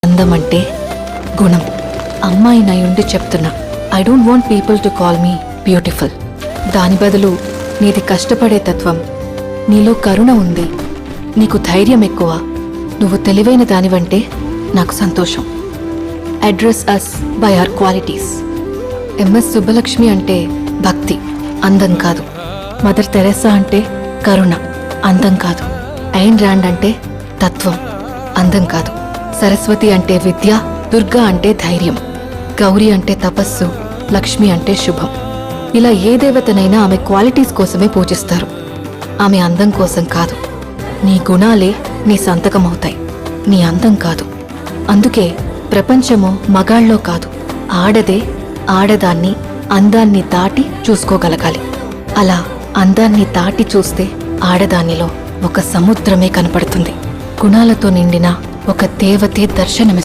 అందం అంటే గుణం. అమ్మాయినై ఉండి చెప్తున్నా, I don't want people to call me beautiful. దాని బదులు నీది కష్టపడే తత్వం, నీలో కరుణ ఉంది, నీకు ధైర్యం ఎక్కువ, నువ్వు తెలివైన దానివంటే నాకు సంతోషం. Address us by our qualities. MS Subbulakshmi అంటే భక్తి, అందం కాదు. మదర్ తెరెసా అంటే కరుణ, అందం కాదు. ఐన్ ర్యాండ్ అంటే తత్వం, అందం కాదు. సరస్వతి అంటే విద్య, దుర్గా అంటే ధైర్యం, గౌరీ అంటే తపస్సు, లక్ష్మి అంటే శుభం. ఇలా ఏ దేవతనైనా ఆమె క్వాలిటీస్ కోసమే పూజిస్తారు, ఆమె అందం కోసం కాదు. నీ గుణాలే నీ సంతకం అవుతాయి, నీ అందం కాదు. అందుకే ప్రపంచము మగాళ్ళలో కాదు, ఆడదే ఆడదాన్ని అందాన్ని దాటి చూసుకోగలగాలి. అలా అందాన్ని దాటి చూస్తే ఆడదానిలో ఒక సముద్రమే కనపడుతుంది. గుణాలతో నిండిన ఒక దేవతే దర్శనమిస్తుంది.